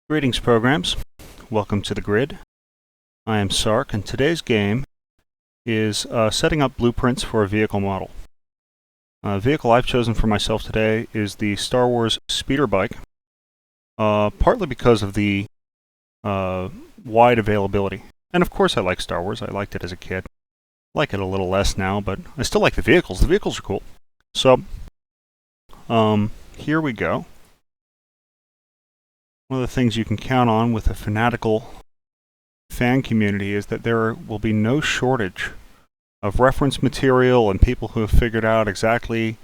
Greetings, programs. Welcome to the grid. I am Sark, and today's game is setting up blueprints for a vehicle model. The vehicle I've chosen for myself today is the Star Wars Speeder Bike, partly because of the wide availability. And of course I like Star Wars. I liked it as a kid. I like it a little less now, but I still like the vehicles. The vehicles are cool. So, here we go. One of the things you can count on with a fanatical fan community is that there will be no shortage of reference material and people who have figured out exactly,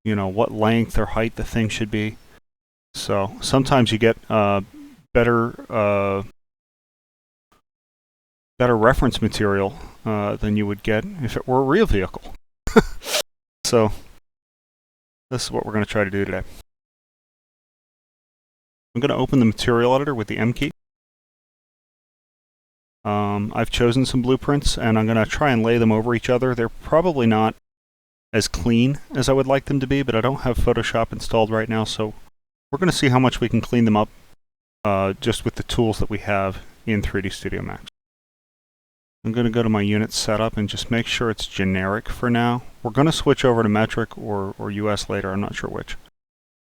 what length or height the thing should be. So sometimes you get better reference material than you would get if it were a real vehicle. So this is what we're going to try to do today. I'm going to open the material editor with the M key. I've chosen some blueprints, and I'm going to try and lay them over each other. They're probably not as clean as I would like them to be, but I don't have Photoshop installed right now, so we're going to see how much we can clean them up just with the tools that we have in 3D Studio Max. I'm going to go to my unit setup and just make sure it's generic for now. We're going to switch over to metric or US later, I'm not sure which.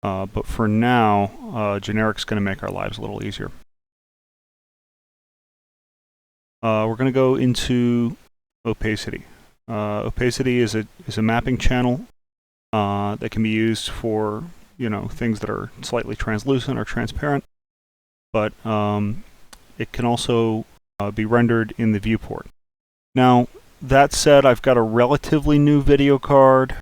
But for now, generic's going to make our lives a little easier. We're going to go into opacity. Opacity is a mapping channel that can be used for things that are slightly translucent or transparent, but it can also be rendered in the viewport. Now, that said, I've got a relatively new video card.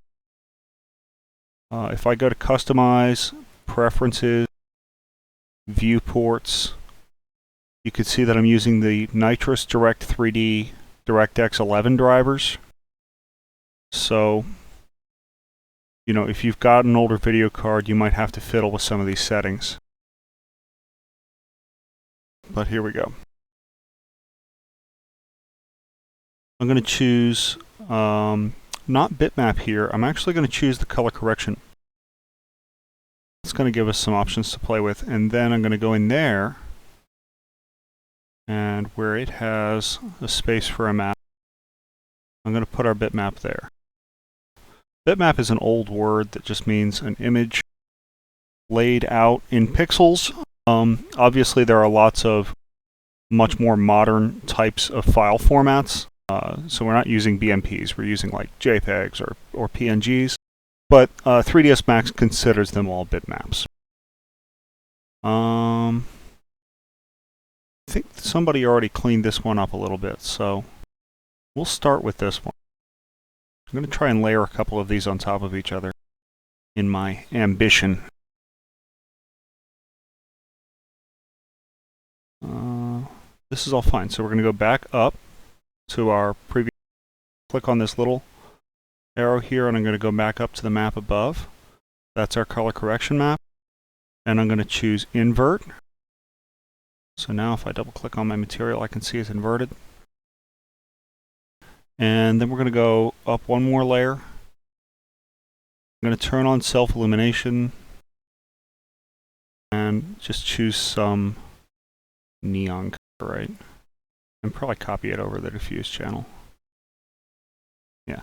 If I go to Customize, Preferences, Viewports, you can see that I'm using the Nitrous Direct 3D DirectX 11 drivers. So, if you've got an older video card, you might have to fiddle with some of these settings. But here we go. I'm going to choose not bitmap here. I'm actually going to choose the color correction. It's going to give us some options to play with, and then I'm going to go in there, and where it has a space for a map, I'm going to put our bitmap there. Bitmap is an old word that just means an image laid out in pixels. Obviously, there are lots of much more modern types of file formats. So we're not using BMPs, we're using like JPEGs or PNGs, but 3ds Max considers them all bitmaps. I think somebody already cleaned this one up a little bit, so we'll start with this one. I'm going to try and layer a couple of these on top of each other in my ambition. This is all fine, so we're going to go back up to our previous, click on this little arrow here, and I'm going to go back up to the map above. That's our color correction map. And I'm going to choose invert. So now if I double click on my material, I can see it's inverted. And then we're going to go up one more layer. I'm going to turn on self-illumination and just choose some neon color, right? And probably copy it over the diffuse channel. Yeah.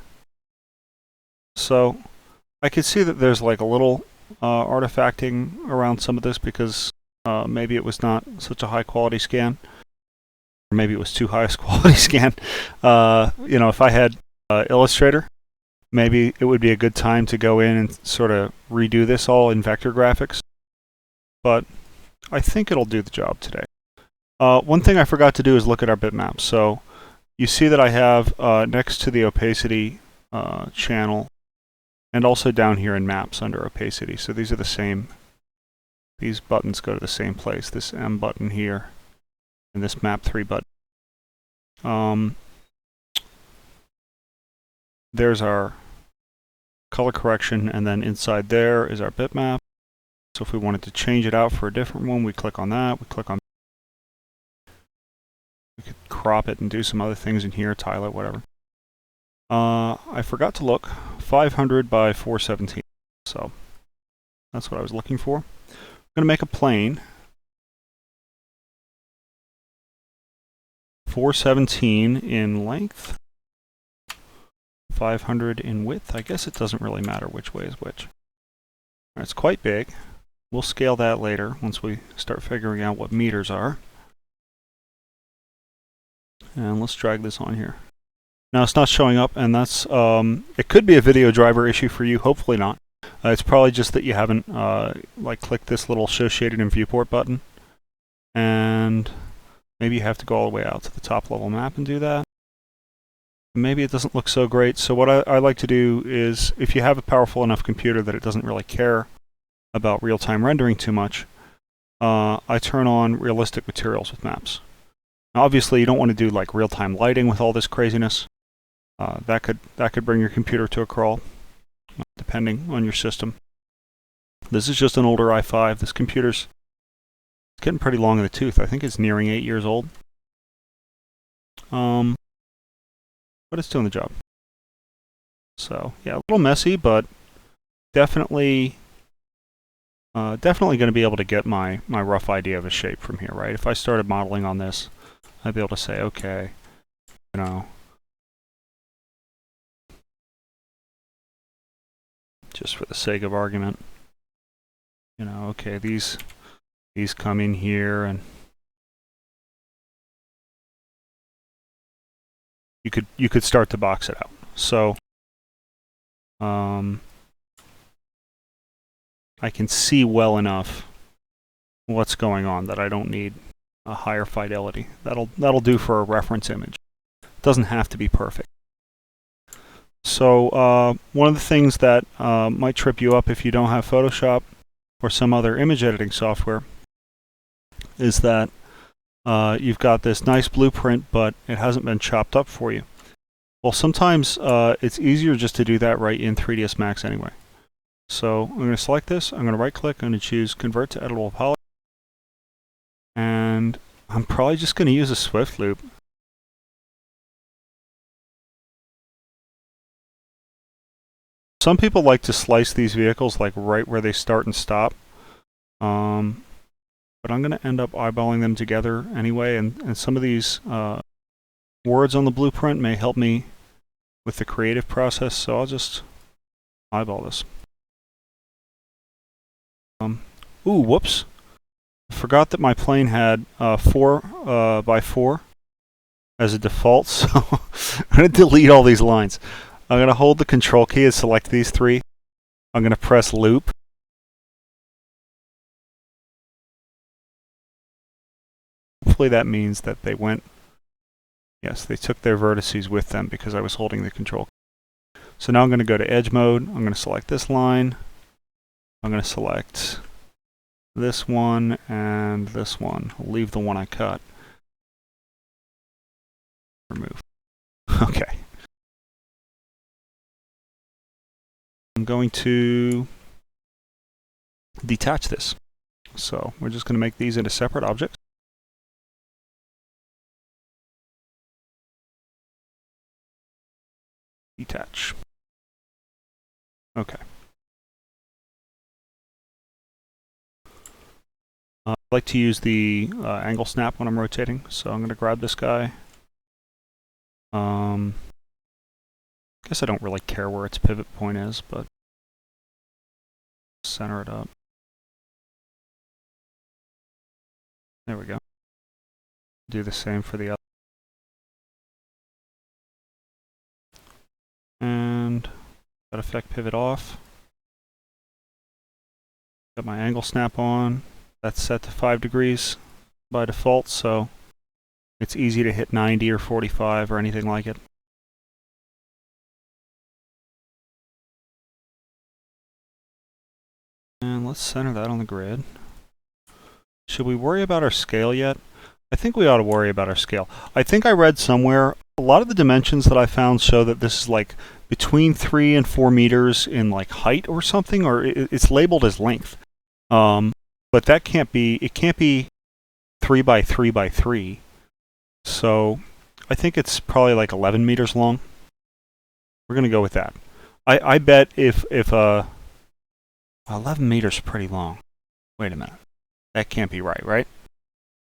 So I can see that there's like a little artifacting around some of this because maybe it was not such a high quality scan, or maybe it was too high a quality scan. If I had Illustrator, maybe it would be a good time to go in and sort of redo this all in vector graphics. But I think it'll do the job today. One thing I forgot to do is look at our bitmap. So you see that I have next to the opacity channel, and also down here in maps under opacity. So these are the same. These buttons go to the same place. This M button here, and this map 3 button. There's our color correction, and then inside there is our bitmap. So if we wanted to change it out for a different one, we click on that. We click on. We could crop it and do some other things in here, tile it, whatever. I forgot to look. 500 by 417. So that's what I was looking for. I'm going to make a plane. 417 in length, 500 in width. I guess it doesn't really matter which way is which. It's quite big. We'll scale that later once we start figuring out what meters are. And let's drag this on here. Now it's not showing up, and that's it could be a video driver issue for you. Hopefully not. It's probably just that you haven't like clicked this little show shaded in viewport button, and maybe you have to go all the way out to the top level map and do that. Maybe it doesn't look so great. So what I like to do is, if you have a powerful enough computer that it doesn't really care about real-time rendering too much, I turn on realistic materials with maps. Now, obviously, you don't want to do like real-time lighting with all this craziness. That could bring your computer to a crawl, depending on your system. This is just an older i5. This computer's getting pretty long in the tooth. I think it's nearing 8 years old. But it's doing the job. So yeah, a little messy, but definitely going to be able to get my rough idea of a shape from here, right? If I started modeling on this, I'd be able to say, okay, you know, just for the sake of argument, you know, okay, these come in here, and you could start to box it out. So I can see well enough what's going on that I don't need a higher fidelity. That'll do for a reference image. It doesn't have to be perfect. So one of the things that might trip you up if you don't have Photoshop or some other image editing software is that you've got this nice blueprint, but it hasn't been chopped up for you. Well, sometimes it's easier just to do that right in 3ds Max anyway. So I'm going to select this, I'm going to right click, I'm going to choose Convert to Editable Polygon, and I'm probably just going to use a Swift loop. Some people like to slice these vehicles like right where they start and stop, but I'm going to end up eyeballing them together anyway, and some of these words on the blueprint may help me with the creative process, so I'll just eyeball this. Ooh, whoops. I forgot that my plane had 4 by 4 as a default, so I'm going to delete all these lines. I'm going to hold the Control key and select these 3. I'm going to press Loop. Hopefully that means that they went, yes, they took their vertices with them because I was holding the Control key. So now I'm going to go to Edge mode. I'm going to select this line. I'm going to select this one and this one. I'll leave the one I cut. Remove. Okay. I'm going to detach this. So we're just going to make these into separate objects. Detach. Okay. I like to use the angle snap when I'm rotating, so I'm going to grab this guy. Guess I don't really care where its pivot point is, but center it up. There we go. Do the same for the other. And that effect pivot off. Got my angle snap on. That's set to 5 degrees by default, so it's easy to hit 90 or 45 or anything like it. And let's center that on the grid. Should we worry about our scale yet? I think we ought to worry about our scale. I think I read somewhere, a lot of the dimensions that I found show that this is like between 3 and 4 meters in like height or something, or it's labeled as length. But that can't be, it can't be 3 by 3 by 3. So I think it's probably like 11 meters long. We're going to go with that. I bet if 11 meters is pretty long. Wait a minute. That can't be right, right?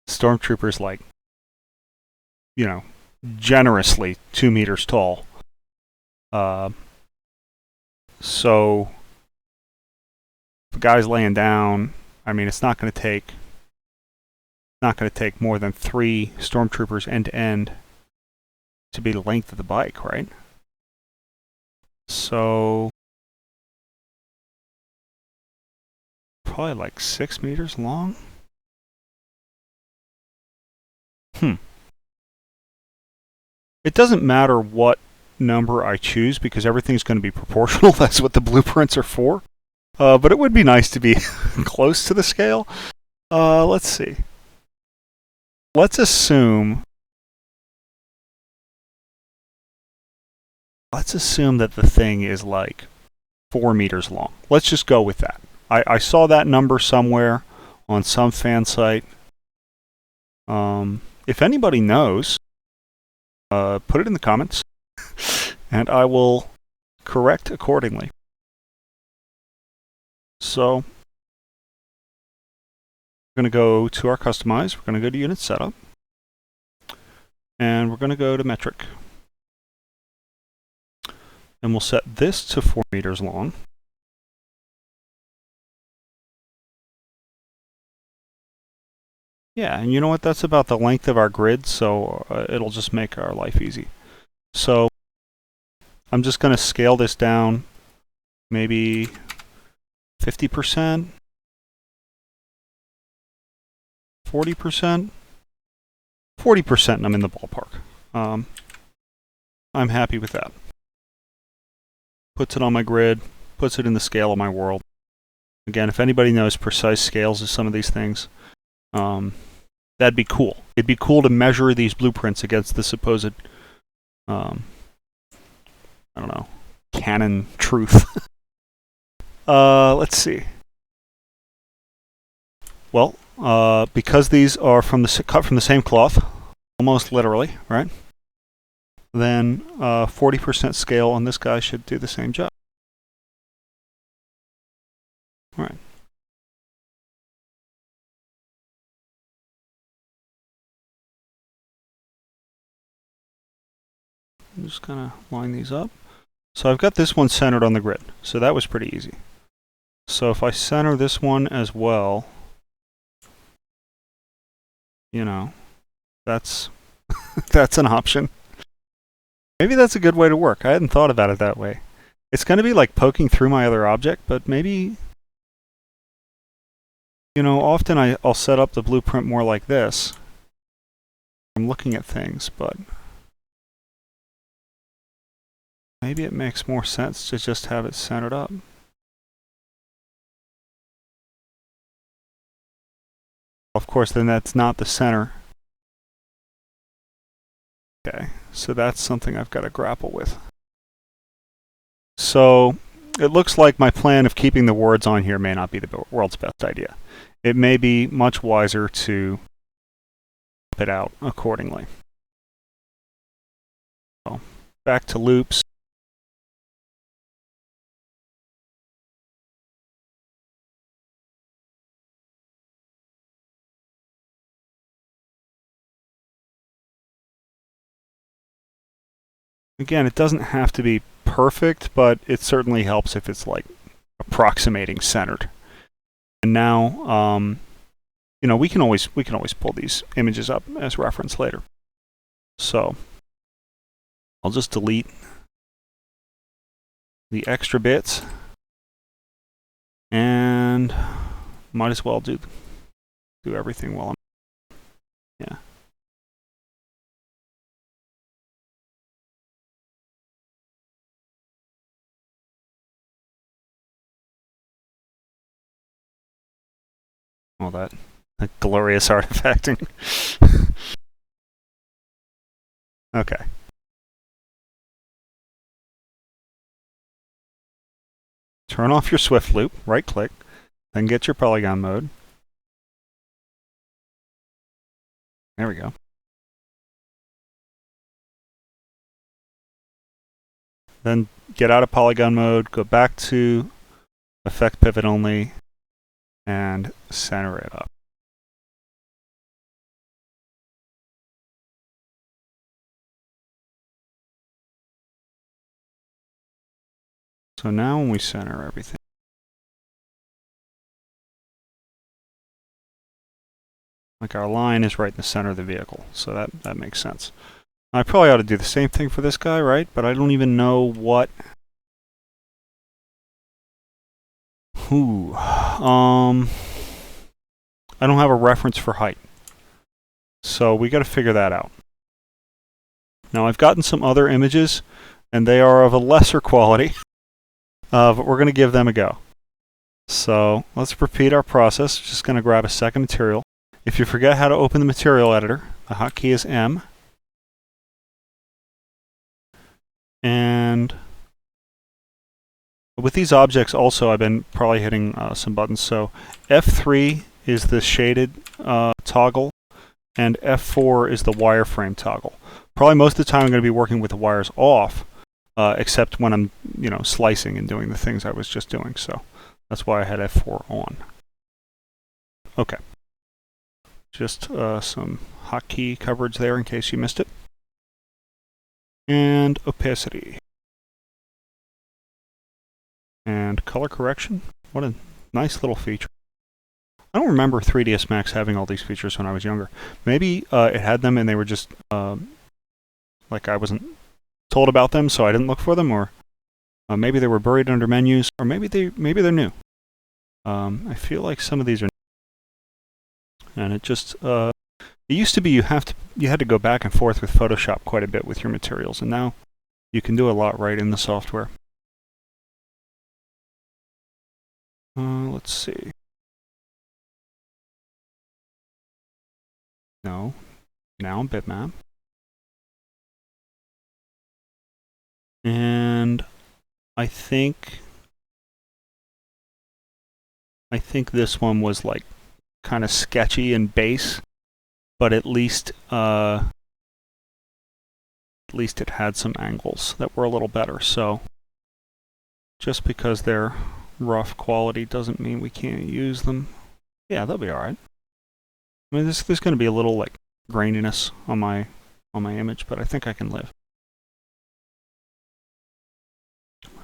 Stormtrooper's like you know, generously 2 meters tall. So if a guy's laying down, I mean, it's not going to take more than 3 stormtroopers end to end to be the length of the bike, right? So probably like 6 meters long. It doesn't matter what number I choose because everything's going to be proportional. That's what the blueprints are for. But it would be nice to be close to the scale. Let's see. Let's assume that the thing is like 4 meters long. Let's just go with that. I saw that number somewhere on some fan site. If anybody knows, put it in the comments, and I will correct accordingly. So we're going to go to our customize. We're going to go to unit setup, and we're going to go to metric. And we'll set this to 4 meters long. Yeah, and you know what? That's about the length of our grid, so it'll just make our life easy. So I'm just going to scale this down maybe 50%, 40%, 40%, and I'm in the ballpark. I'm happy with that. Puts it on my grid, puts it in the scale of my world. Again, if anybody knows precise scales of some of these things, that'd be cool. It'd be cool to measure these blueprints against the supposed, I don't know, canon truth. Let's see. Well, because these are cut from the same cloth, almost literally, right? Then 40% scale on this guy should do the same job. All right. I'm just gonna line these up. So I've got this one centered on the grid, so that was pretty easy. So if I center this one as well, you know, that's that's an option. Maybe that's a good way to work. I hadn't thought about it that way. It's going to be like poking through my other object, but maybe, you know, often I'll set up the blueprint more like this. I'm looking at things, but maybe it makes more sense to just have it centered up. Of course, then that's not the center. Okay, so that's something I've got to grapple with. So it looks like my plan of keeping the words on here may not be the world's best idea. It may be much wiser to pop it out accordingly. So back to loops. Again, it doesn't have to be perfect, but it certainly helps if it's like approximating centered. And now, you know, we can always pull these images up as reference later. So I'll just delete the extra bits, and might as well do everything while I'm all that glorious artifacting. Okay. Turn off your Swift loop, right click, then get your polygon mode. There we go. Then get out of polygon mode, go back to effect pivot only, and center it up. So now when we center everything, like our line is right in the center of the vehicle, so that makes sense. I probably ought to do the same thing for this guy, right? But I don't even know what... I don't have a reference for height. So we got to figure that out. Now I've gotten some other images, and they are of a lesser quality, but we're going to give them a go. So let's repeat our process. Just going to grab a second material. If you forget how to open the material editor, the hotkey is M. And with these objects also, I've been probably hitting some buttons. So F3 is the shaded toggle, and F4 is the wireframe toggle. Probably most of the time I'm going to be working with the wires off, except when I'm, slicing and doing the things I was just doing. So that's why I had F4 on. Okay. Just some hotkey coverage there in case you missed it. And opacity. And color correction. What a nice little feature. I don't remember 3ds Max having all these features when I was younger. Maybe it had them and they were just like I wasn't told about them, so I didn't look for them, or maybe they were buried under menus, or maybe they're new. I feel like some of these are new. And it just it used to be you had to go back and forth with Photoshop quite a bit with your materials, and now you can do a lot right in the software. Let's see. No. Now bitmap. And I think this one was like kind of sketchy and base, but at least it had some angles that were a little better. So just because they're rough quality doesn't mean we can't use them. Yeah, they'll be all right. I mean, there's going to be a little like graininess on my image, but I think I can live.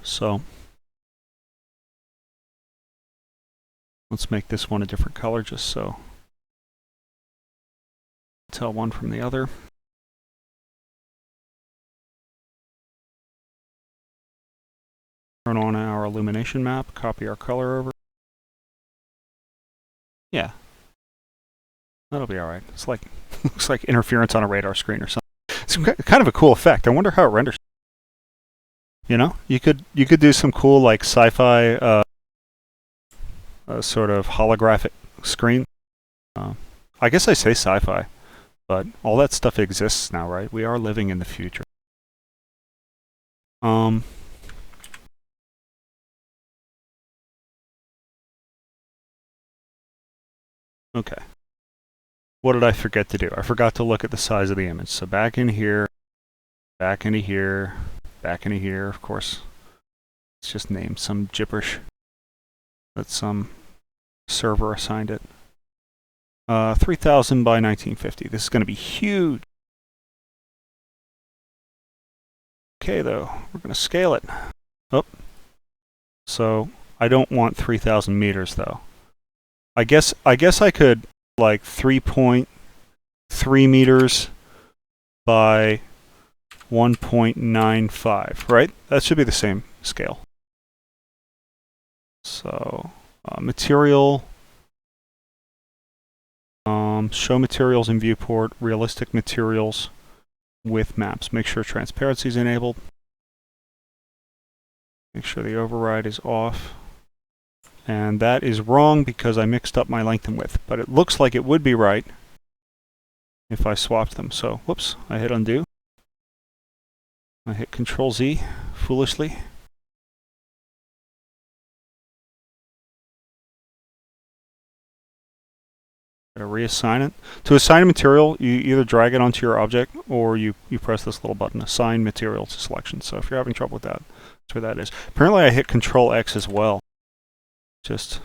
So let's make this one a different color just so tell one from the other. Turn on our illumination map, copy our color over. Yeah. That'll be alright. It's like looks like interference on a radar screen or something. It's kind of a cool effect. I wonder how it renders. You could do some cool like sci-fi sort of holographic screen. I guess I say sci-fi, but all that stuff exists now, right? We are living in the future. Okay. What did I forget to do? I forgot to look at the size of the image. So back in here, back into here, back into here. Of course, let's just name some gibberish that some server assigned it. 3000 by 1950. This is going to be huge. Okay, though, we're going to scale it. Oh. So I don't want 3,000 meters, though. I guess I could like 3.3 meters by 1.95, right? That should be the same scale. So material, show materials in viewport, realistic materials with maps. Make sure transparency is enabled. Make sure the override is off. And that is wrong because I mixed up my length and width, but it looks like it would be right if I swapped them. So, whoops, I hit undo. I hit Control Z foolishly. Gotta reassign it. To assign a material, you either drag it onto your object or you press this little button, Assign Material to Selection. So if you're having trouble with that, that's where that is. Apparently I hit Control X as well. Just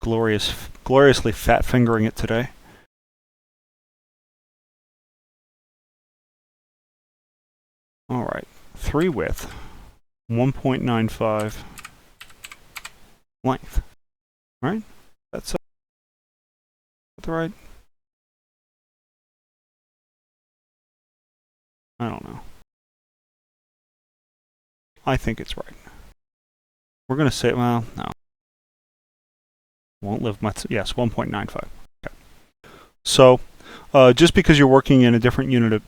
gloriously fat fingering it today. All right, 3 width, 1.95 length, right? That's right. I don't know. I think it's right. We're going to say, well, no. Won't live much. Yes, 1.95. Okay. So, just because you're working in a different unit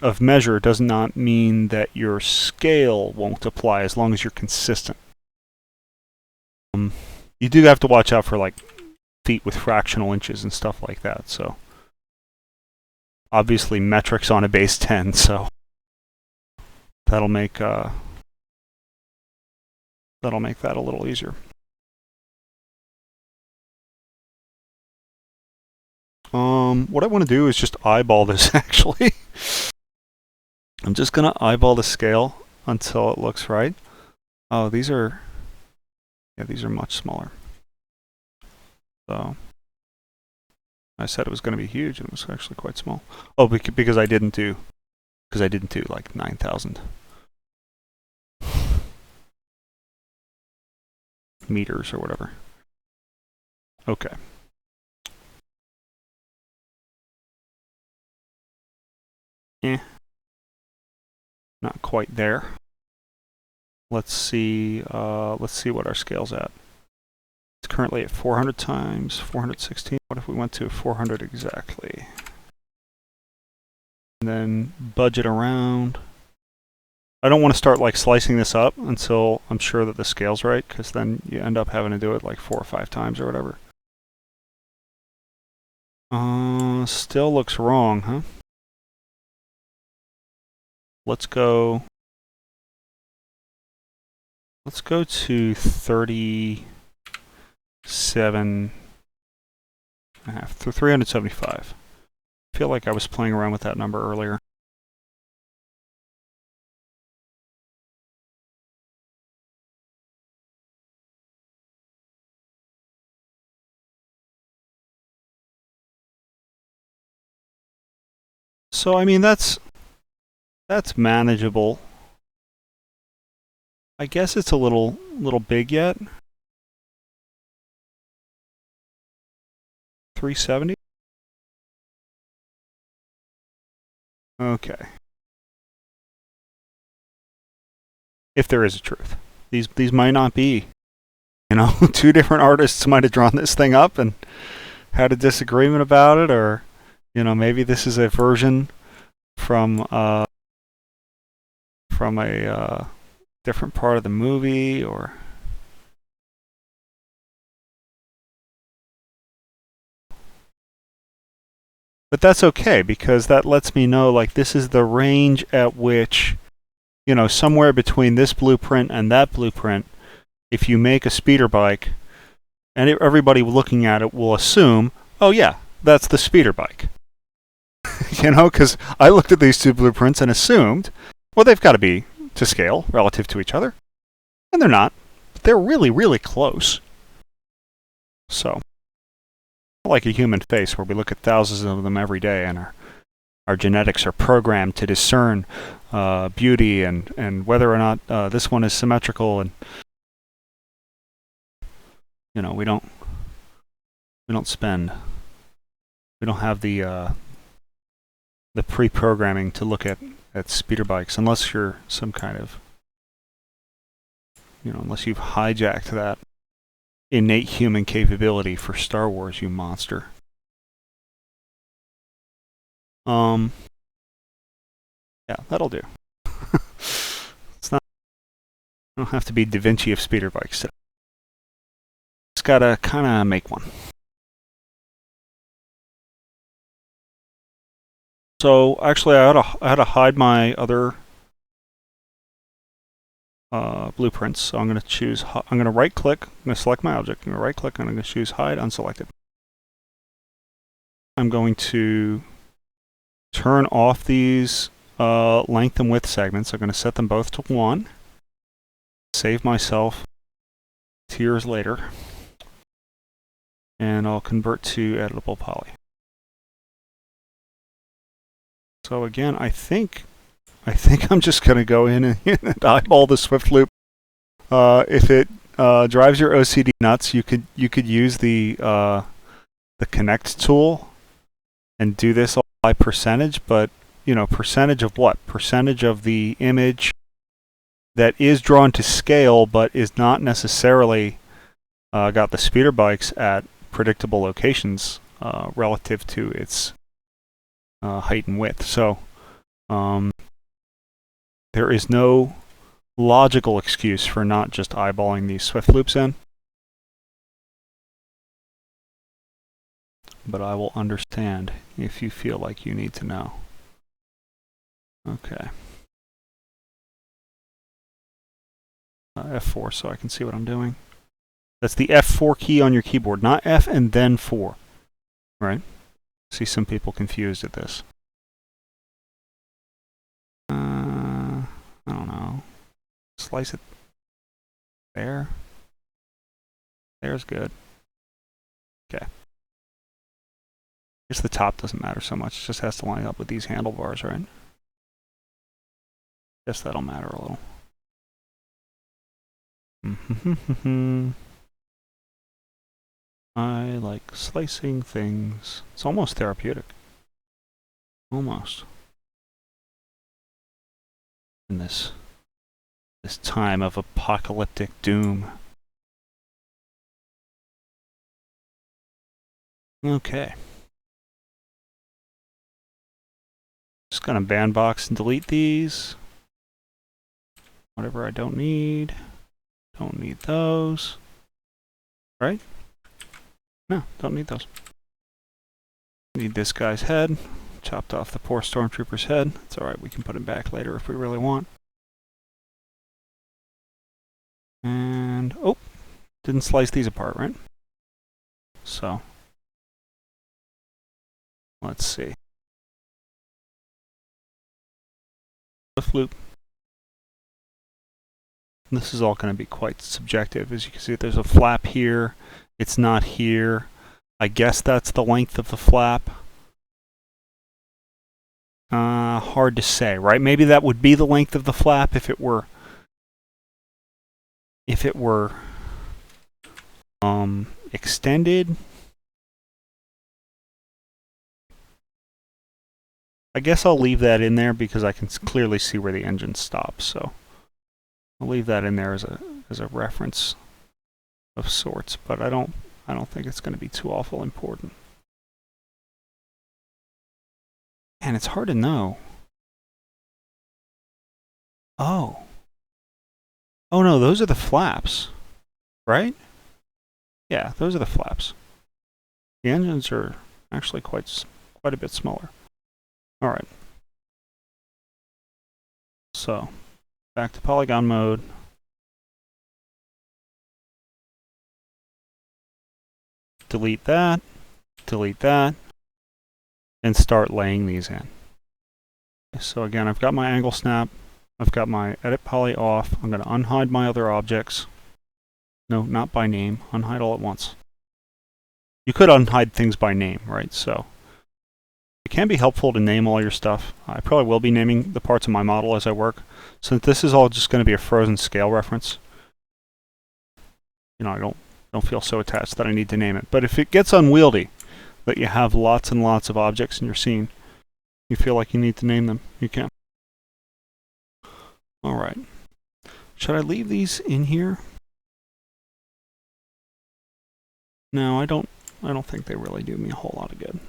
of measure does not mean that your scale won't apply as long as you're consistent. You do have to watch out for like feet with fractional inches and stuff like that. So, obviously metrics on a base 10. So that'll make that a little easier. What I want to do is just eyeball this actually. I'm just gonna eyeball the scale until it looks right. Oh, these are much smaller. So I said it was going to be huge, and it was actually quite small. Oh, because I didn't do like 9,000 meters or whatever. Okay. Not quite there. Let's see what our scale's at. It's currently at 400 times 416. What if we went to 400 exactly? And then budget around. I don't want to start like slicing this up until I'm sure that the scale's right, because then you end up having to do it like 4 or 5 times or whatever. Still looks wrong, huh? Let's go to 37.5, 375. I feel like I was playing around with that number earlier. So I mean that's manageable. I guess it's a little big yet. 370. Okay. If there is a truth, these might not be. You know, 2 different artists might have drawn this thing up and had a disagreement about it, or you know, maybe this is a version from a different part of the movie, or but that's okay, because that lets me know like this is the range at which, you know, somewhere between this blueprint and that blueprint, if you make a speeder bike, and everybody looking at it will assume, oh yeah, that's the speeder bike. You know, because I looked at these 2 blueprints and assumed, well, they've got to be to scale relative to each other. And they're not. But they're really, really close. So, like a human face where we look at thousands of them every day, and our genetics are programmed to discern beauty and whether or not this one is symmetrical, and you know, we don't have the pre-programming to look at speeder bikes, unless you're some kind of, you know, unless you've hijacked that innate human capability for Star Wars, you monster. Yeah, that'll do. It's not. I don't have to be Da Vinci of speeder bikes today. Just gotta kind of make one. So actually, I had to hide my other blueprints. So I'm going to choose. I'm going to right click. I'm going to select my object. I'm going to right click, and I'm going to choose Hide Unselected. I'm going to turn off these length and width segments. I'm going to set them both to 1. Save myself years later, and I'll convert to editable poly. So again, I think I think I'm just going to go in and eyeball the Swift loop. If it drives your OCD nuts, you could use the connect tool and do this all by percentage, but you know, percentage of what? Percentage of the image that is drawn to scale, but is not necessarily got the speeder bikes at predictable locations relative to its height and width. So there is no logical excuse for not just eyeballing these Swift loops in. But I will understand if you feel like you need to know. Okay. F4 so I can see what I'm doing. That's the F4 key on your keyboard, not F and then 4. Right? See some people confused at this. I don't know. Slice it there. There's good. Okay. I guess the top doesn't matter so much. It just has to line up with these handlebars, right? Guess that'll matter a little. I like slicing things. It's almost therapeutic. Almost. In this time of apocalyptic doom. Okay. Just gonna bandbox and delete these. Whatever I don't need. Don't need those. Right? No, don't need those. Need this guy's head. Chopped off the poor stormtrooper's head. It's alright, we can put him back later if we really want. And, oh, didn't slice these apart, right? So, let's see. Swift loop. This is all going to be quite subjective. As you can see, there's a flap here. It's not here. I guess that's the length of the flap. Hard to say, right? Maybe that would be the length of the flap if it were extended. I guess I'll leave that in there because I can clearly see where the engine stops, so I'll leave that in there as a reference of sorts, but I don't think it's going to be too awful important. And it's hard to know. Oh. Oh no, those are the flaps, right? Yeah, those are the flaps. The engines are actually quite a bit smaller. All right. So, back to polygon mode. Delete that, and start laying these in. So again, I've got my angle snap, I've got my edit poly off. I'm going to unhide my other objects. No, not by name. Unhide all at once. You could unhide things by name, right? So it can be helpful to name all your stuff. I probably will be naming the parts of my model as I work. Since this is all just going to be a frozen scale reference, you know, I don't feel so attached that I need to name it. But if it gets unwieldy, that you have lots and lots of objects in your scene, you feel like you need to name them, you can. All right. Should I leave these in here? No, I don't think they really do me a whole lot of good.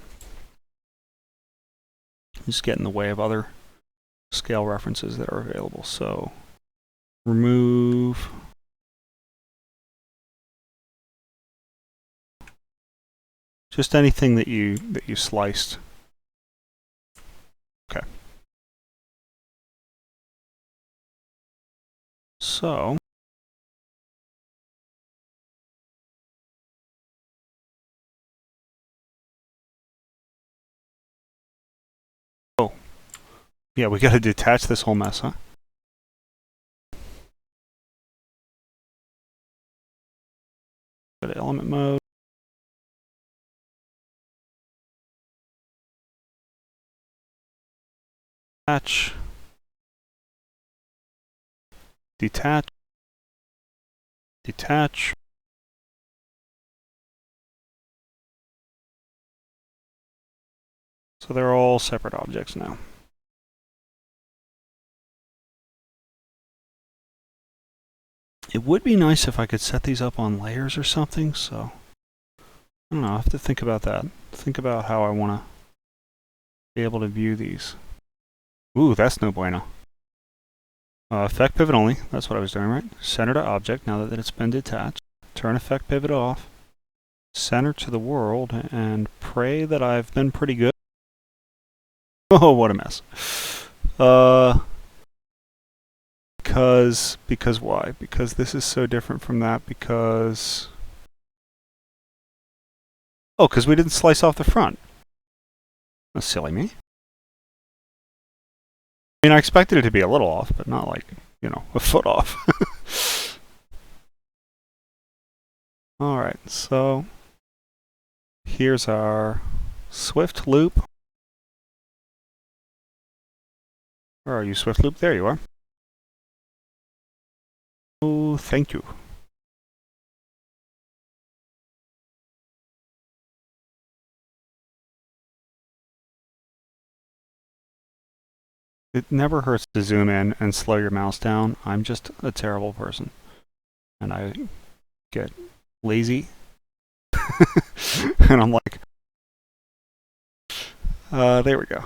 Just get in the way of other scale references that are available. So remove. Just anything that you sliced. Okay. So yeah, we got to detach this whole mess, huh? Go to element mode. Attach. detach, detach. So they're all separate objects now. It would be nice if I could set these up on layers or something, so I don't know, I have to think about that. Think about how I want to be able to view these. Ooh, that's no bueno. Effect pivot only, that's what I was doing, right? Center to object, now that it's been detached. Turn effect pivot off. Center to the world, and pray that I've been pretty good. Oh, what a mess. Because why? Because this is so different from that, because... Oh, because we didn't slice off the front. That's silly me. I mean, I expected it to be a little off, but not like, you know, a foot off. Alright, so here's our Swift loop. Where are you, Swift loop? There you are. Oh, thank you. It never hurts to zoom in and slow your mouse down. I'm just a terrible person. And I get lazy. And I'm like, there we go.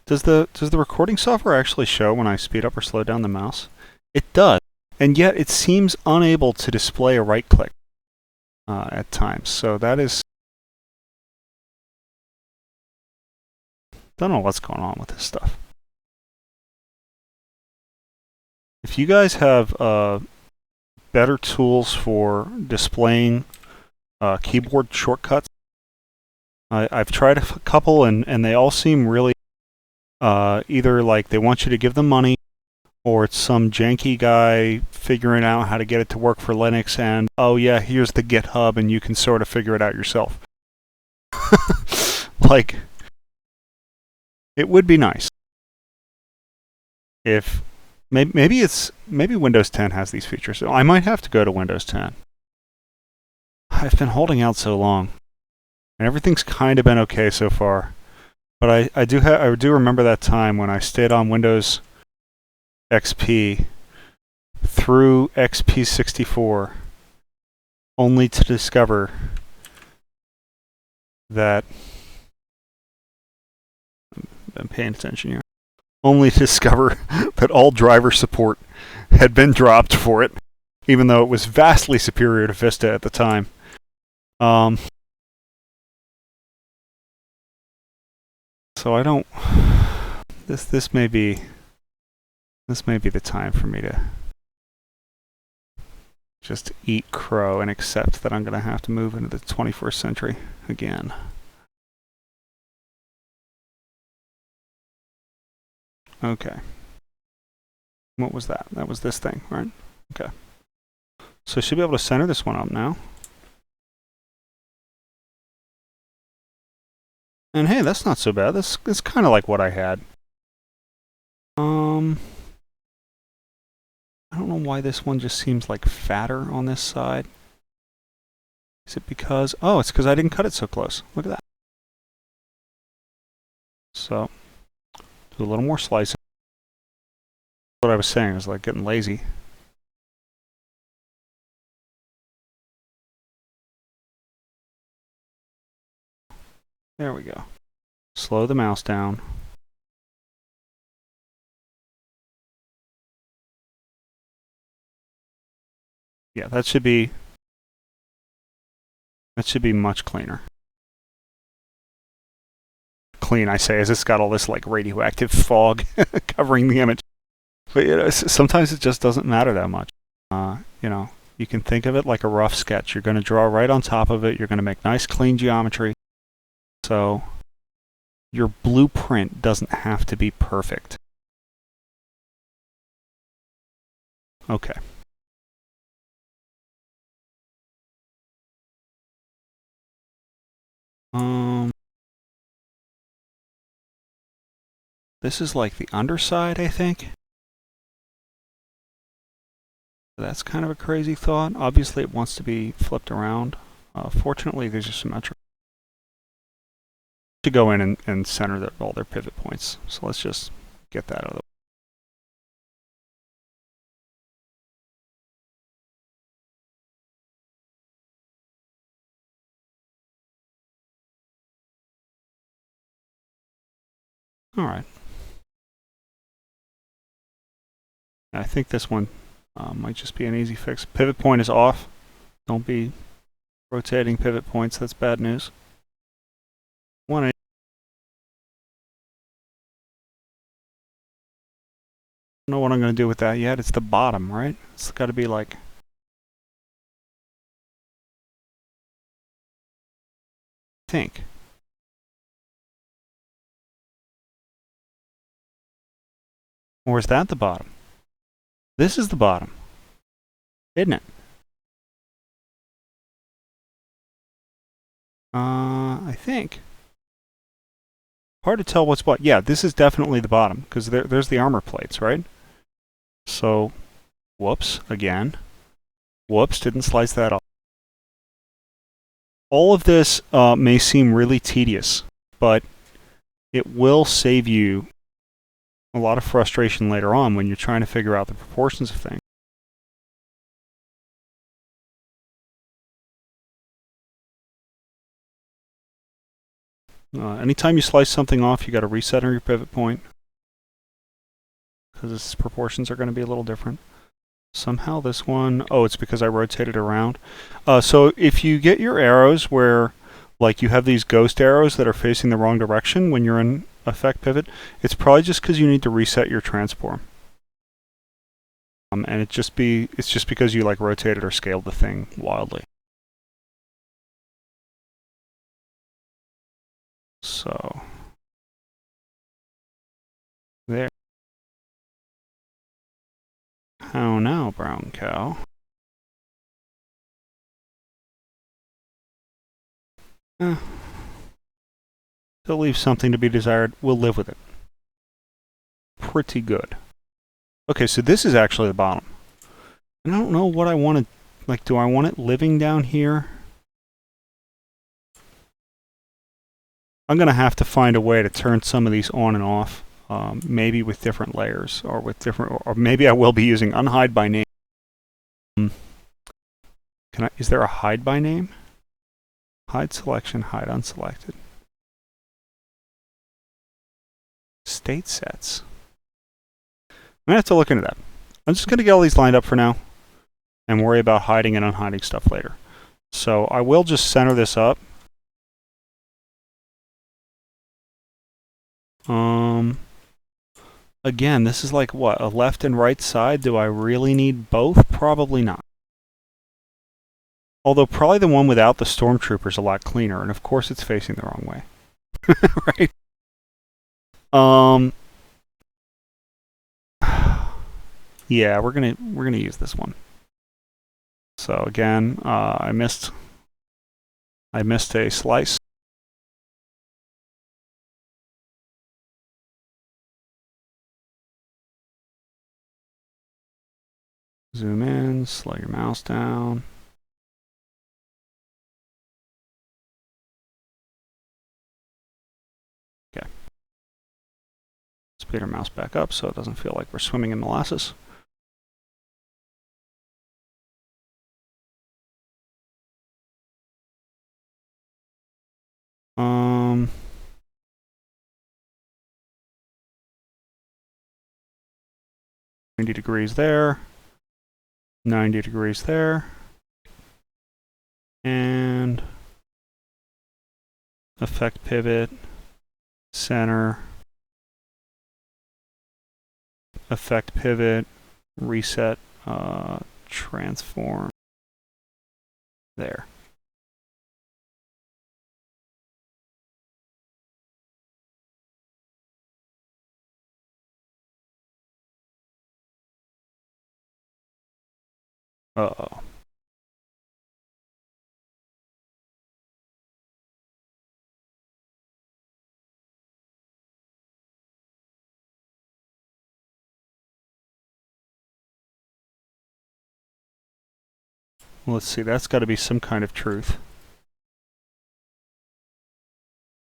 Does the recording software actually show when I speed up or slow down the mouse? It does. And yet it seems unable to display a right click at times. So that is... Don't know what's going on with this stuff. If you guys have better tools for displaying keyboard shortcuts, I've tried a couple and they all seem really either like they want you to give them money, or it's some janky guy figuring out how to get it to work for Linux, and oh yeah, here's the GitHub and you can sort of figure it out yourself. Like, it would be nice if maybe Windows 10 has these features. So I might have to go to Windows 10. I've been holding out so long, and everything's kind of been okay so far. But I do remember that time when I stayed on Windows XP through XP64, only to discover that... I'm paying attention here. Only to discover that all driver support had been dropped for it, even though it was vastly superior to Vista at the time. So I don't... This may be the time for me to just eat crow and accept that I'm going to have to move into the 21st century again. Okay. What was that? That was this thing, right? Okay. So I should be able to center this one up now. And hey, that's not so bad. This is kind of like what I had. I don't know why this one just seems like fatter on this side. Is it because... Oh, it's because I didn't cut it so close. Look at that. So, do a little more slicing. What I was saying is like getting lazy. There we go. Slow the mouse down. Yeah, that should be much cleaner. Clean, I say, as it's got all this like radioactive fog covering the image. But you know, sometimes it just doesn't matter that much. You know, you can think of it like a rough sketch. You're going to draw right on top of it. You're going to make nice, clean geometry. So your blueprint doesn't have to be perfect. Okay. This is like the underside, I think. That's kind of a crazy thought. Obviously, it wants to be flipped around. Fortunately, these are symmetrical. To go in and center all their pivot points. So let's just get that out of the way. All right. I think this one might just be an easy fix. Pivot point is off. Don't be rotating pivot points. That's bad news. I don't know what I'm going to do with that yet. It's the bottom, right? It's got to be like... I think. Or is that the bottom? This is the bottom. Isn't it? I think. Hard to tell what's what. Yeah, this is definitely the bottom, because there's the armor plates, right? So, whoops, again. Whoops, didn't slice that off. All of this may seem really tedious, but it will save you a lot of frustration later on when you're trying to figure out the proportions of things. Anytime you slice something off, you got to reset on your pivot point, because its proportions are going to be a little different. Somehow this one, oh, it's because I rotated around. So if you get your arrows where, like, you have these ghost arrows that are facing the wrong direction when you're in effect pivot, it's probably just because you need to reset your transform. And it's just because you like rotated or scaled the thing wildly. So there. How now, brown cow? Still leaves something to be desired. We'll live with it. Pretty good. Okay, so this is actually the bottom. And I don't know what I want to... Like, do I want it living down here? I'm going to have to find a way to turn some of these on and off. Maybe with different layers, or with different... Or maybe I will be using unhide by name. Is there a hide by name? Hide selection, hide unselected. State sets. I'm going to have to look into that. I'm just going to get all these lined up for now and worry about hiding and unhiding stuff later. So I will just center this up. Again, this is like what, a left and right side? Do I really need both? Probably not. Although probably the one without the stormtrooper is a lot cleaner, and of course it's facing the wrong way. Right? Yeah, we're gonna use this one. So again, I missed a slice. Zoom in, slow your mouse down. Okay. Speed our mouse back up so it doesn't feel like we're swimming in molasses. Um, 90 degrees there, 90 degrees there, and effect pivot, center, effect pivot, reset, transform, there. Uh-oh. Well, let's see, that's got to be some kind of truth.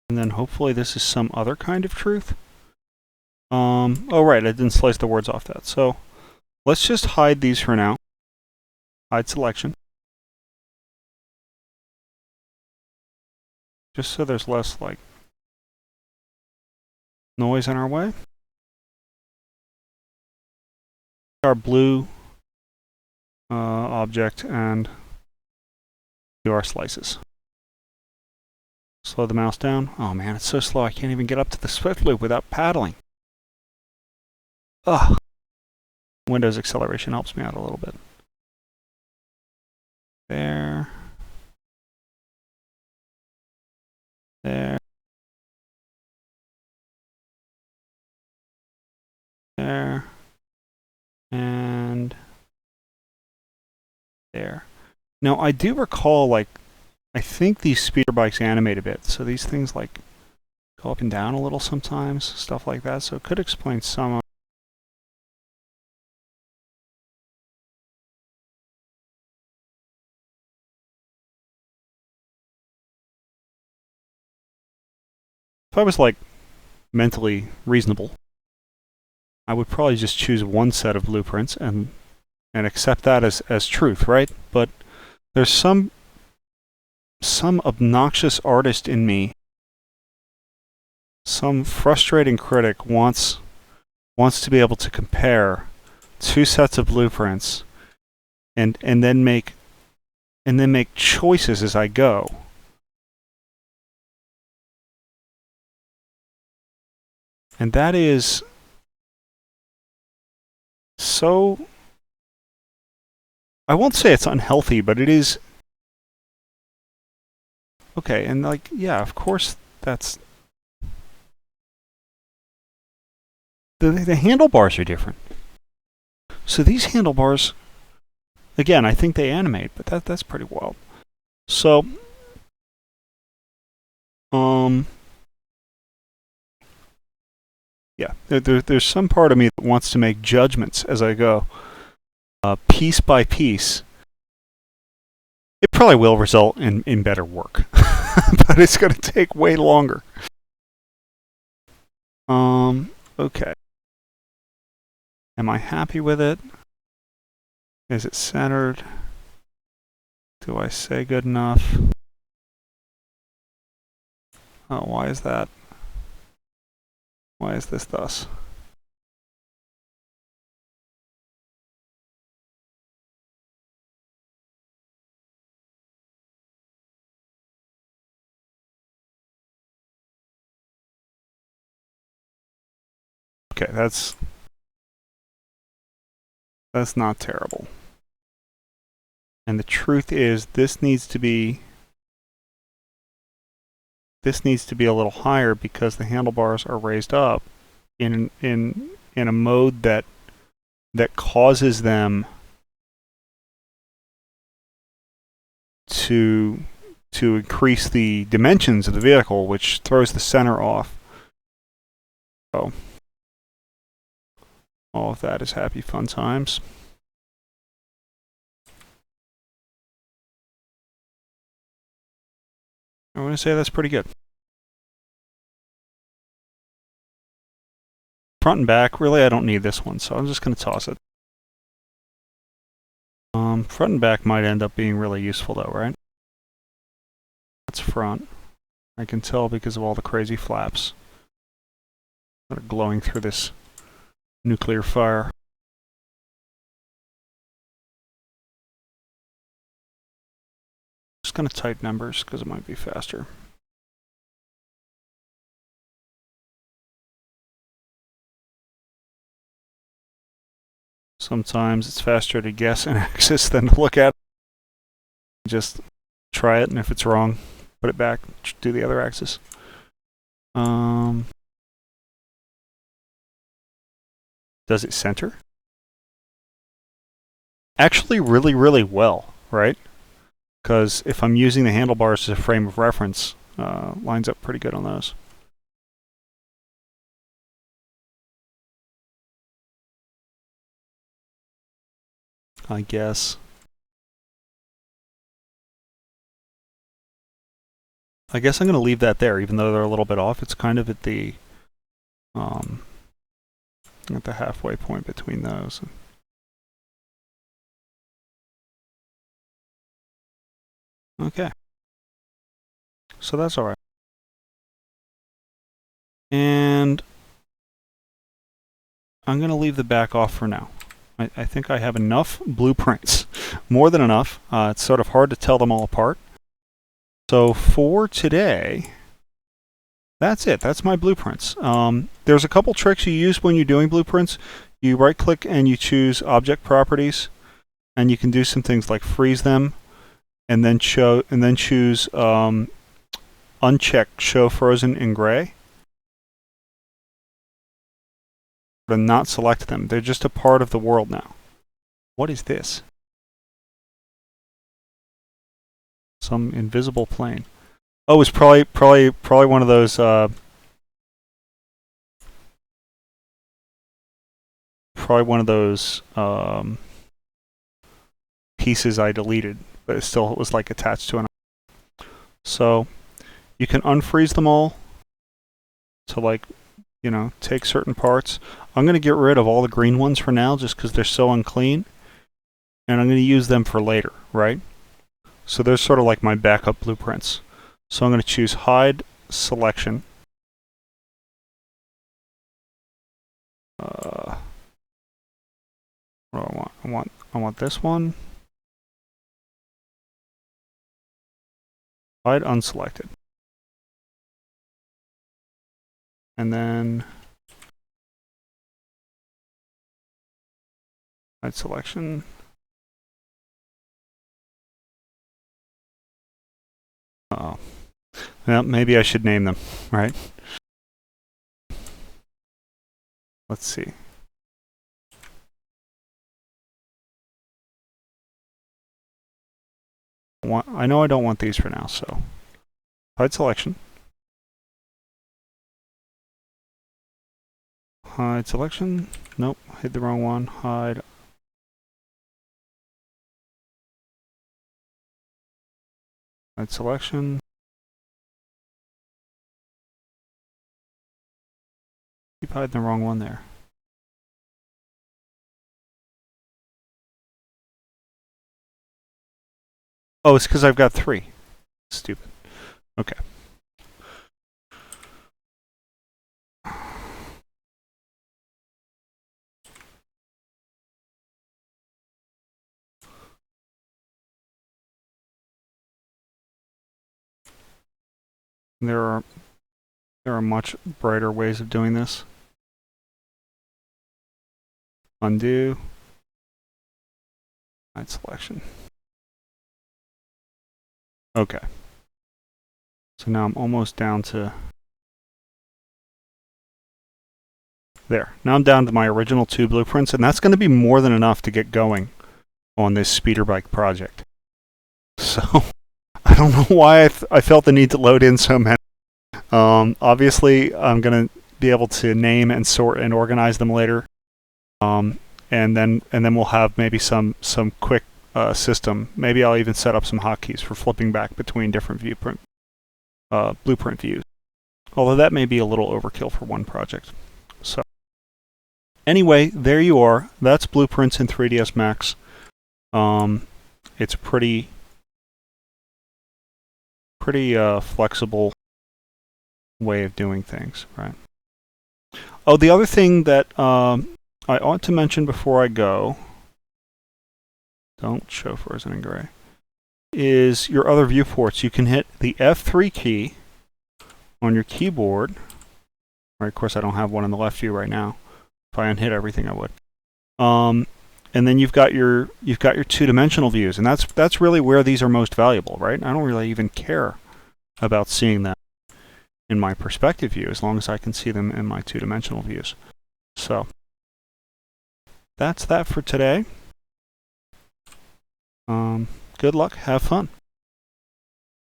And then hopefully this is some other kind of truth. Oh right, I didn't slice the words off that. So let's just hide these for now. Hide selection. Just so there's less like noise in our way. Our blue object and do our slices. Slow the mouse down. Oh man, it's so slow I can't even get up to the Swift loop without paddling. Ugh. Windows acceleration helps me out a little bit. There. There. There. And there. Now I do recall, like, I think these speeder bikes animate a bit, so these things like go up and down a little sometimes, stuff like that, so it could explain some of. If I was like mentally reasonable, I would probably just choose one set of blueprints and accept that as truth, right? But there's some obnoxious artist in me, some frustrating critic wants to be able to compare two sets of blueprints and then make choices as I go. And that is so, I won't say it's unhealthy, but it is. Okay, and like, yeah, of course that's, the handlebars are different. So these handlebars, again, I think they animate, but that's pretty wild. So, yeah, there's some part of me that wants to make judgments as I go, piece by piece. It probably will result in better work, but it's going to take way longer. Okay. Am I happy with it? Is it centered? Do I say good enough? Oh, why is that? Why is this thus? Okay, that's not terrible. And the truth is, this needs to be a little higher because the handlebars are raised up in a mode that causes them to increase the dimensions of the vehicle, which throws the center off. So all of that is happy fun times. I'm going to say that's pretty good. Front and back, really I don't need this one, so I'm just going to toss it. Front and back might end up being really useful though, right? That's front. I can tell because of all the crazy flaps that are glowing through this nuclear fire. Just going to type numbers because it might be faster. Sometimes it's faster to guess an axis than to look at it. Just try it, and if it's wrong, put it back, do the other axis. Does it center? Actually, really, really well, right? Because if I'm using the handlebars as a frame of reference, lines up pretty good on those. I guess. I guess I'm going to leave that there, even though they're a little bit off. It's kind of at the halfway point between those. Okay. So that's all right. And I'm going to leave the back off for now. I think I have enough blueprints, more than enough. It's sort of hard to tell them all apart. So for today, that's it. That's my blueprints. There's a couple tricks you use when you're doing blueprints. You right-click and you choose Object Properties, and you can do some things like freeze them, and then choose uncheck Show Frozen in Gray. And not select them. They're just a part of the world now. What is this? Some invisible plane. Oh, it's probably one of those pieces I deleted, but it still was like attached to an. So you can unfreeze them all to, like, you know, take certain parts. I'm going to get rid of all the green ones for now just because they're so unclean, and I'm going to use them for later, right? So there's sort of like my backup blueprints. So I'm going to choose Hide Selection. What do I want? I want this one. Hide Unselected. And then hide selection. Oh, well, maybe I should name them, right? Let's see. I know I don't want these for now, so hide selection. Hide selection. Nope, hit the wrong one. Hide. Hide selection. Keep hiding the wrong one there. Oh, it's because I've got 3. Stupid. Okay. There are much brighter ways of doing this. Undo. Hide selection. Okay. So now I'm almost down to there. Now I'm down to my original 2 blueprints, and that's going to be more than enough to get going on this speeder bike project. So I don't know why I felt the need to load in so many. Obviously, I'm going to be able to name and sort and organize them later, and then we'll have maybe some quick system. Maybe I'll even set up some hotkeys for flipping back between different blueprint views. Although that may be a little overkill for one project. So anyway, there you are. That's blueprints in 3ds Max. It's pretty flexible way of doing things, right? Oh, the other thing that I ought to mention before I go, don't show frozen in gray, is your other viewports. You can hit the F3 key on your keyboard. Right, of course, I don't have one in the left view right now. If I unhit everything, I would. And then you've got your 2-dimensional views, and that's really where these are most valuable, right? I don't really even care about seeing them in my perspective view, as long as I can see them in my 2-dimensional views. So that's that for today. Good luck. Have fun.